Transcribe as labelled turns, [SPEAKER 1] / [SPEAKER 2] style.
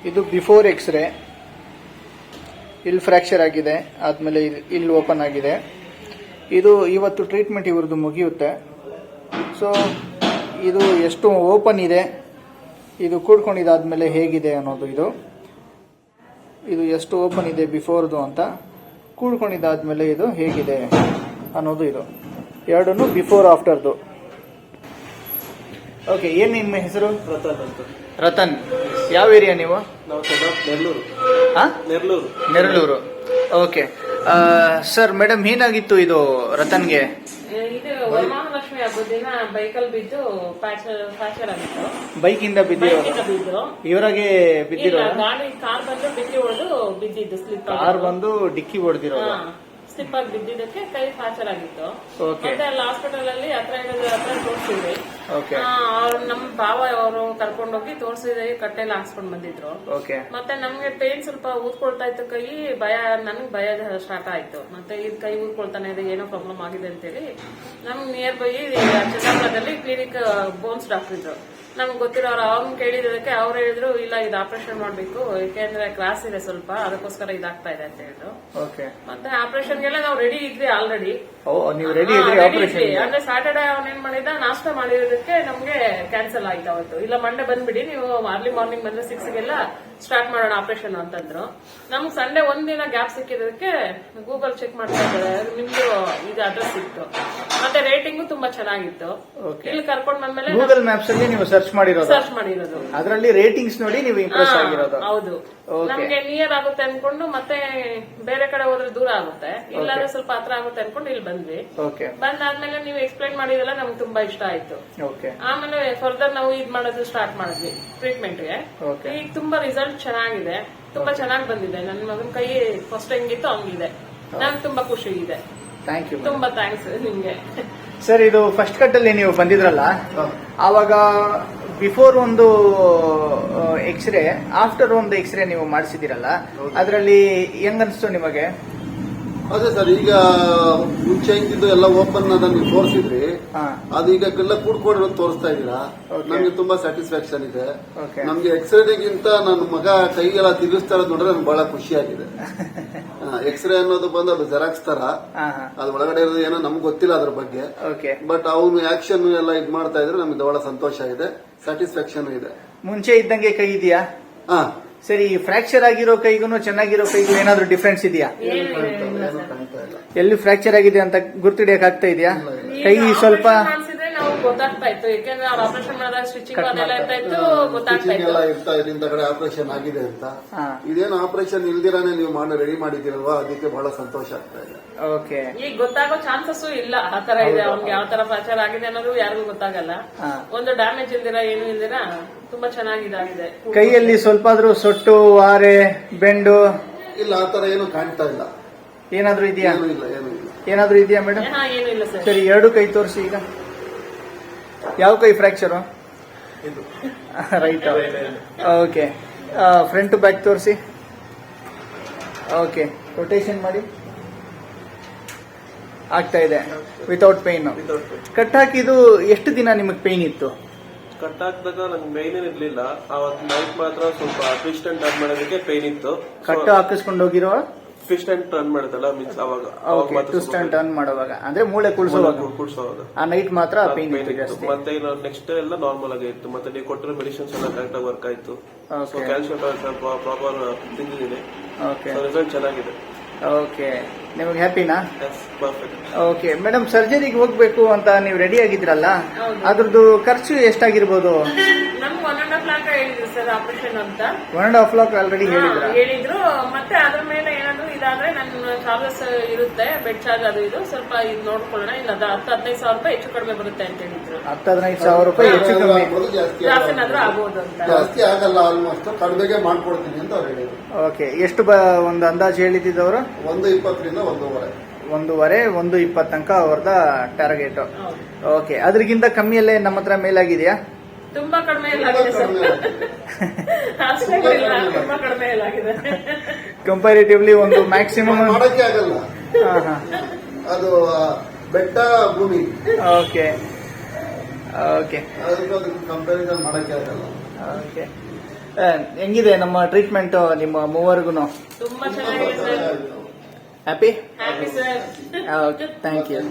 [SPEAKER 1] ಇದು before x ray. ಇಲ್ಲಿ fracture ಆಗಿದೆ, ಆದಮೇಲೆ ಇಲ್ಲಿ ಓಪನ್ ಆಗಿದೆ. ಇದು ಇವತ್ತು ಟ್ರೀಟ್ಮೆಂಟ್ ಇವ್ರದ್ದು ಮುಗಿಯುತ್ತೆ. ಸೊ ಇದು ಎಷ್ಟು ಓಪನ್ ಇದೆ, ಇದು ಕೂಡ್ಕೊಂಡಿದ್ದಾದ್ಮೇಲೆ ಹೇಗಿದೆ ಅನ್ನೋದು ಇದು ಎಷ್ಟು ಓಪನ್ ಇದೆ ಬಿಫೋರ್ದು ಅಂತ, ಕೂಡ್ಕೊಂಡಿದ್ದಾದ್ಮೇಲೆ ಇದು ಹೇಗಿದೆ ಅನ್ನೋದು ಎರಡನ್ನು ಬಿಫೋರ್ ಆಫ್ಟರ್ದು. ಓಕೆ, ಏನು ನಿಮ್ಮ ಹೆಸರು?
[SPEAKER 2] ರತನ್ ಅಂತ.
[SPEAKER 1] ರತನ್, ಯಾವ ಏರಿಯಾ ನೀವು?
[SPEAKER 2] ನಾವು Neralur.
[SPEAKER 1] Neralur. Okay sir, madam ಏನಾಗಿತ್ತು ಇದು ರತನ್ಗೆ?
[SPEAKER 3] ಇದು ವರಮಹಾಲಕ್ಷ್ಮಿ ಹಬ್ಬದ ದಿನ ಬೈಕಲ್ಲಿ ಬಿದ್ದು ಫ್ರಾಕ್ಚರ್ ಆಗಿತ್ತು.
[SPEAKER 1] ಬೈಕಿಂದ ಬಿದ್ದಿರೋ? ಇವರಾಗೆ ಬಿದ್ದಿರೋ?
[SPEAKER 3] ಗಾಡಿ ಕಾರ್ ಬಂದು ಡಿಕ್ಕಿ ಹೊಡೆದು ಬಿದ್ದಿದ್ದು. ಸ್ಲಿಪ್
[SPEAKER 1] ಕಾರ್ ಬಂದು ಡಿಕ್ಕಿ ಹೊಡೆದಿರೋ?
[SPEAKER 3] ಸ್ಲಿಪ್ ಆಗಿ ಬಿದ್ದಿದ್ದಕ್ಕೆ ಕೈ ಫ್ರಾಕ್ಚರ್ ಆಗಿತ್ತು.
[SPEAKER 1] ಓಕೆ.
[SPEAKER 3] ಮತ್ತೆ ಅಲ್ಲಿ ಹಾಸ್ಪಿಟಲ್ ಅಲ್ಲಿ ಹತ್ರ ತೋರಿಸಿದ್ವಿ.
[SPEAKER 1] ಓಕೆ.
[SPEAKER 3] ಅವ್ರು ನಮ್ ಭಾವ ಅವರು ಕರ್ಕೊಂಡೋಗಿ ತೋರಿಸಿದ್ವಿ, ಕಟ್ಟೆಲ್ಲ ಹಾಕ್ಸ್ಕೊಂಡ್ ಬಂದಿದ್ರು.
[SPEAKER 1] ಓಕೆ. ಮತ್ತೆ
[SPEAKER 3] ನಮ್ಗೆ ಪೇನ್ ಸ್ವಲ್ಪ ಊದ್ಕೊಳ್ತಾ ಇತ್ತು ಕೈ, ನನಗ್ ಭಯ ಸ್ಟಾರ್ಟ್ ಆಯ್ತು. ಮತ್ತೆ ಇದು ಕೈ ಊದ್ಕೊಳ್ತಾನೆ ಇದೆ, ಏನೋ ಪ್ರಾಬ್ಲಮ್ ಆಗಿದೆ ಅಂತೇಳಿ ನಮ್ಗೆ ನಿಯರ್ ಬೈ ಚಿದಾಪುರದಲ್ಲಿ ಕ್ಲಿನಿಕ್ ಬೋನ್ಸ್ ಡಾಕ್ಟರ್ ಇದ್ರು. ನಮ್ಗೆ ಗೊತ್ತಿರೋರು ಅವ್ರನ್ನ ಕೇಳಿದಕ್ಕೆ ಅವ್ರು ಹೇಳಿದ್ರು, ಇಲ್ಲ ಇದು ಆಪರೇಷನ್ ಮಾಡ್ಬೇಕು, ಯಾಕೆಂದ್ರೆ ಕ್ರಾಸ್ ಇದೆ ಸ್ವಲ್ಪ, ಅದಕ್ಕೋಸ್ಕರ ಇದಾಗ್ತಾ ಇದೆ ಅಂತ ಹೇಳಿದ್ರು. ಮತ್ತೆ ಆಪರೇಷನ್ಗೆಲ್ಲ ನಾವು ರೆಡಿ ಇದ್ವಿ ಆಲ್ರೆಡಿ. ಅಂದ್ರೆ ಸಾಟರ್ಡೆ ಅವ್ನ ಏನ್ ಮಾಡಿದ, ನಾಷ್ಟ ಮಾಡಿರೋದಕ್ಕೆ ನಮ್ಗೆ ಕ್ಯಾನ್ಸಲ್ ಆಯ್ತು ಅವತ್ತು. ಇಲ್ಲ ಮಂಡೇ ಬಂದ್ಬಿಡಿ, ನೀವು ಅರ್ಲಿ ಮಾರ್ನಿಂಗ್ ಬಂದ್ರೆ 6ಗೆಲ್ಲ ಸ್ಟಾರ್ಟ್ ಮಾಡೋಣ ಆಪರೇಷನ್ ಅಂತಂದ್ರು. ನಮ್ಗೆ ಸಂಡೇ ಒಂದಿನ ಗ್ಯಾಪ್ ಸಿಕ್ಕಿರೋದಕ್ಕೆ ಗೂಗಲ್ ಚೆಕ್ ಮಾಡ್ತಾ ಇದ್ದಾರೆ, ನಿಮ್ದು ಇದು ಅಡ್ರೆಸ್ ಸಿಕ್ತು. ಮತ್ತೆ ರೇಟಿಂಗು ತುಂಬಾ ಚೆನ್ನಾಗಿತ್ತು. ಇಲ್ಲಿ ಕರ್ಕೊಂಡ್ ಬಂದ್ಮೇಲೆ
[SPEAKER 1] ಗೂಗಲ್ ಮ್ಯಾಪ್ಸ್ ಅಲ್ಲಿ ನೀವು ಸರ್ಚ್ ಮಾಡಿರೋದು, ಅದರಲ್ಲಿ ರೇಟಿಂಗ್ಸ್ ನೋಡಿ ನೀವು ಇಂಪ್ರೆಸ್ ಆಗಿರೋದು.
[SPEAKER 3] ಹೌದು, ನಮ್ಗೆ ನಿಯರ್ ಆಗುತ್ತೆ ಅನ್ಕೊಂಡು, ಮತ್ತೆ ಬೇರೆ ಕಡೆ ಹೋದ್ರೆ ದೂರ ಆಗುತ್ತೆ, ಇಲ್ಲಾಂದ್ರೆ ಸ್ವಲ್ಪ ಹತ್ರ ಆಗುತ್ತೆ ಅನ್ಕೊಂಡು ಇಲ್ಲಿ ಬಂದ್ವಿ. ಬಂದಾದ್ಮೇಲೆ ನೀವು ಎಕ್ಸ್ಪ್ಲೈನ್ ಮಾಡಿದೆಲ್ಲ ನಮ್ಗೆ ತುಂಬಾ ಇಷ್ಟ ಆಯ್ತು. ಆಮೇಲೆ ಫರ್ದರ್ ನಾವು ಇದ್ ಮಾಡೋದು ಸ್ಟಾರ್ಟ್ ಮಾಡಿದ್ವಿ ಟ್ರೀಟ್ಮೆಂಟ್ಗೆ. ಈಗ ತುಂಬಾ ರಿಸಲ್ಟ್ ಚೆನ್ನಾಗಿದೆ, ತುಂಬಾ ಚೆನ್ನಾಗಿ ಬಂದಿದೆ. ನನ್ನ ಮಗನ ಕೈ ಫಸ್ಟ್ ಹೆಂಗಿತ್ತು ಹಂಗಿದೆ. ನಂಗೆ ತುಂಬಾ ಖುಷಿ ಇದೆ.
[SPEAKER 1] ಥ್ಯಾಂಕ್ ಯು,
[SPEAKER 3] ತುಂಬಾ ಥ್ಯಾಂಕ್ಸ್ ನಿಮ್ಗೆ.
[SPEAKER 1] ಸರ್, ಇದು ಫಸ್ಟ್ ಕಟ್ ಅಲ್ಲಿ ನೀವು ಬಂದಿದ್ರಲ್ಲ, ಆವಾಗ ಬಿಫೋರ್ ಒಂದು ಎಕ್ಸ್ರೇ, ಆಫ್ಟರ್ ಒಂದು ಎಕ್ಸ್ರೇ ನೀವು ಮಾಡಿಸಿದಿರಲ್ಲ, ಅದರಲ್ಲಿ ಹೆಂಗನ್ಸ್ತು ನಿಮಗೆ?
[SPEAKER 2] ಅದೇ ಸರ್, ಈಗ ಮುಂಚೆ ಹೆಂಗಿದ್ದು ಎಲ್ಲ ಓಪನ್ ಅದನ್ನ ನೀವು ತೋರಿಸಿದ್ರಿ, ಅದು ಈಗ ಎಲ್ಲ ಕೂಡ್ಕೊಂಡಿರೋದು ತೋರಿಸ್ತಾ ಇದ್ದೀರಾ. ನಮ್ಗೆ ತುಂಬಾ ಸ್ಯಾಟಿಸ್ಫ್ಯಾಕ್ಷನ್ ಇದೆ. ನಮ್ಗೆ ಎಕ್ಸ್ರೇಗಿಂತ ನನ್ನ ಮಗ ಕೈಗೆಲ್ಲ ತಿರುಗಿಸ್ತಾ ಇರೋದು ನೋಡ್ರೆ ನಮ್ಗೆ ಬಹಳ ಖುಷಿಯಾಗಿದೆ. ಎಕ್ಸ್ರೇ ಅನ್ನೋದು ಬಂದು ಅದು ಜೆರಾಕ್ಸ್ ತರ, ಅದು ಒಳಗಡೆ ಇರೋದು ಏನೋ ನಮ್ಗೆ ಗೊತ್ತಿಲ್ಲ ಅದ್ರ ಬಗ್ಗೆ. ಬಟ್ ಅವನು ಆಕ್ಷನ್ ಎಲ್ಲ ಇದ್ ಮಾಡ್ತಾ ಇದ್ರೆ ನಮ್ಗೆ ಬಹಳ ಸಂತೋಷ ಇದೆ, ಸ್ಯಾಟಿಸ್ಫ್ಯಾಕ್ಷನ್ ಇದೆ.
[SPEAKER 1] ಮುಂಚೆ ಇದ್ದಂಗೆ ಕೈ ಇದೆಯಾ? ಸರಿ, ಫ್ರಾಕ್ಚರ್ ಆಗಿರೋ ಕೈಗೂ ಚೆನ್ನಾಗಿರೋ ಕೈಗೂ ಏನಾದ್ರು ಡಿಫ್ರೆನ್ಸ್ ಇದೆಯಾ? ಎಲ್ಲಿ ಫ್ರಾಕ್ಚರ್ ಆಗಿದೆ ಅಂತ ಗುರ್ತಿಡಿಯಕ್ ಆಗ್ತಾ ಇದೆಯಾ? ಕೈ ಸ್ವಲ್ಪ
[SPEAKER 3] ಗೊತ್ತಾಗ್ತಾ ಇತ್ತು, ಯಾಕೆಂದ್ರೆ ಅವ್ರು ಆಪರೇಷನ್ ಮಾಡಿದಾಗ ಸ್ಟಿಚಿಂಗ್ ಅದೆಲ್ಲ ಇರ್ತಾ ಇತ್ತು, ಗೊತ್ತಾಗ್ತಾ
[SPEAKER 2] ಇತ್ತು ಇಂತ ಕಡೆ ಆಪರೇಷನ್ ಆಗಿದೆ ಅಂತ. ಇದೇನು ಆಪರೇಷನ್ ಇಲ್ದಿರಾನೆ ನೀವು ರೆಡಿ ಮಾಡಿದ್ದೀರಲ್ವಾ, ಅದಕ್ಕೆ ಬಹಳ ಸಂತೋಷ ಆಗ್ತಾ ಇದೆ.
[SPEAKER 1] ಓಕೆ.
[SPEAKER 3] ಈಗ ಗೊತ್ತಾಗೋ ಚಾನ್ಸಸ್ ಇಲ್ಲ, ಆ ತರ ಇದೆ. ಅವ್ನಿಗೆ ಯಾವ ತರ ಫ್ರಾಕ್ಚರ್ ಆಗಿದೆ ಅನ್ನೋದು ಯಾರಿಗೂ ಗೊತ್ತಾಗಲ್ಲ. ಒಂದು ಡ್ಯಾಮೇಜ್ ಇಲ್ದಿರ ಏನು ಇಲ್ದಿರ ತುಂಬಾ ಚೆನ್ನಾಗಿದೆ.
[SPEAKER 1] ಕೈಯಲ್ಲಿ ಸ್ವಲ್ಪ ಆದ್ರೂ ಸೊಟ್ಟು, ವಾರೆ, ಬೆಂಡು
[SPEAKER 2] ಇಲ್ಲ, ಆ ತರ ಏನು ಕಾಣ್ತಾ ಇಲ್ಲ.
[SPEAKER 1] ಏನಾದ್ರೂ ಇದೆಯಾ? ಏನಾದ್ರೂ ಇದೆಯಾ ಮೇಡಮ್?
[SPEAKER 3] ಏನಿಲ್ಲ ಸರ್.
[SPEAKER 1] ಸರಿ, ಎರಡು ಕೈ ತೋರಿಸಿ. ಈಗ ಯಾವ ಕೈ fracture? Right. Okay, front to back ತೋರಿಸಿ. ಓಕೆ, ರೊಟೇಷನ್ ಮಾಡಿ. ಆಗ್ತಾ ಇದೆ ವಿತೌಟ್ ಪೇನ್. ಕಟ್ ಹಾಕಿದ್ದು ಎಷ್ಟು ದಿನ ನಿಮಗೆ ಪೇನ್ ಇತ್ತು?
[SPEAKER 4] ಕಟ್ ಹಾಕಿದಾಗ ನಂಗೆ ಮೈನ್ ಇರ್ಲಿಲ್ಲ, ಅವತ್ತು ನೈಟ್ ಮಾತ್ರ ಸ್ವಲ್ಪ ಟ್ವಿಸ್ಟ್ ಅಂಡ್ ಟರ್ನ್ ಮಾಡೋದಕ್ಕೆ ಪೇನ್ ಇತ್ತು.
[SPEAKER 1] ಕಟ್ಟು ಹಾಕಿಸ್ಕೊಂಡು ಹೋಗಿರೋ
[SPEAKER 4] ಟ್ವಿಸ್ಟ್ ಅಂಡ್ ಟರ್ನ್ ಮಾಡುತ್ತಲ್ಲ, ಮೀನ್ಸ್ ಅವಾಗ
[SPEAKER 1] ಟ್ವಿಸ್ಟ್ ಅಂಡ್ ಟರ್ನ್ ಮಾಡುವಾಗ, ಅಂದ್ರೆ ಮೂಳೆ ಕುಡಿಸುವಾಗ ಆ ನೈಟ್ ಮಾತ್ರ ಪೇನ್ ಇತ್ತು.
[SPEAKER 4] ಮತ್ತೆ ನೆಕ್ಸ್ಟ್ ಎಲ್ಲ ನಾರ್ಮಲ್ ಆಗಿ ಇತ್ತು. ಮತ್ತೆ ನೀವು ಕೊಟ್ಟಿರೋ ಮೆಡಿಸಿನ್ಸ್ ಎಲ್ಲ ಕರೆಕ್ಟ್ ಆಗಿ ವರ್ಕ್ ಆಯ್ತು. ಕ್ಯಾಲ್ಸಿಯಂ ಪ್ರಾಪರ್ ತಿಂದಿದ್ದೀನಿ. ರಿಸಲ್ಟ್ ಚೆನ್ನಾಗಿದೆ.
[SPEAKER 1] ಓಕೆ, ನಿಮಗೆ ಹ್ಯಾಪಿನಾ?
[SPEAKER 4] ಪರ್ಫೆಕ್ಟ್.
[SPEAKER 1] ಓಕೆ ಮೇಡಮ್, ಸರ್ಜರಿಗೆ ಹೋಗ್ಬೇಕು ಅಂತ ನೀವು ರೆಡಿ ಆಗಿದ್ರಲ್ಲ, ಅದ್ರದ್ದು ಖರ್ಚು ಎಷ್ಟಾಗಿರ್ಬೋದು?
[SPEAKER 3] ನಮ್ಗೆ 1.5 lakh ಹೇಳಿದ್ರು ಸರ್ ಆಪರೇಷನ್ ಅಂತ.
[SPEAKER 1] 1.5 lakh ಆಲ್ರೆಡಿ
[SPEAKER 3] ಹೇಳಿದ್ರು. ಮತ್ತೆ ಅದ್ರ ಮೇಲೆ ಏನಾದ್ರು ಇದಾದ್ರೆ ನನ್ನ ಚಾರ್ಜಸ್ ಇರುತ್ತೆ, ಬೆಡ್ ಚಾರ್ಜ್ ಅದು ಇದು ಸ್ವಲ್ಪ ಇದು ನೋಡ್ಕೊಳ್ಳೋಣ, ಇಲ್ಲ 10-15 ಸಾವಿರ ರೂಪಾಯಿ ಹೆಚ್ಚು ಕಡಿಮೆ ಬರುತ್ತೆ ಅಂತ ಹೇಳಿದ್ರು.
[SPEAKER 1] 10-15 ಸಾವಿರ ರೂಪಾಯಿ ಹೆಚ್ಚು ಕಡಿಮೆ
[SPEAKER 3] ಜಾಸ್ತಿನಾದ್ರೂ ಆಗ್ಬೋದು ಅಂತ.
[SPEAKER 2] ಜಾಸ್ತಿ ಆಗಲ್ಲ, ಆಲ್ಮೋಸ್ಟ್ ಕಡಿಮೆಗೆ ಮಾಡ್ಕೊಡ್ತೀನಿ ಅಂತ ಅವ್ರು ಹೇಳಿದ್ರು.
[SPEAKER 1] ಓಕೆ, ಎಷ್ಟು ಒಂದು ಅಂದಾಜು ಹೇಳಿದ್ದವರು?
[SPEAKER 2] 1.20
[SPEAKER 1] 1.5 1.20 ತನಕ ಅವ್ರದ ಟಾರ್ಗೆಟ್. ಓಕೆ, ಅದ್ರಗಿಂತ ಕಮ್ಮಿಯಲ್ಲೇ ನಮ್ಮ ಹತ್ರ ಮೇಲಾಗಿದೆಯಾ?
[SPEAKER 3] ತುಂಬಾ ಕಡಿಮೆ ಆಗಿದೆ ಸರ್, ಅಷ್ಟೇ ಇಲ್ಲ, ತುಂಬಾ ಕಡಿಮೆ ಆಗಿದೆ.
[SPEAKER 1] ಕಂಪ್ಯಾರಿಟಿವ್ಲಿ ಒಂದು ಮ್ಯಾಕ್ಸಿಮಮ್
[SPEAKER 2] ಮಾಡಕ್ಕೆ ಆಗಲ್ಲ, ಅದು ಬೆಟ್ಟ ಭೂಮಿ.
[SPEAKER 1] ಓಕೆ ಓಕೆ,
[SPEAKER 2] ಅದಕ್ಕೆ ಕಂಪ್ಯಾರಿಸನ್ ಮಾಡಕ್ಕೆ ಆಗಲ್ಲ.
[SPEAKER 1] ಓಕೆ, ಹೆಂಗಿದೆ ನಮ್ಮ ಟ್ರೀಟ್ಮೆಂಟ್ ನಿಮ್ಮ ಮೂವರ್ಗು?
[SPEAKER 3] ತುಂಬಾ ಚೆನ್ನಾಗಿದೆ sir.
[SPEAKER 1] Happy?
[SPEAKER 3] Happy sir.
[SPEAKER 1] Okay, thank you.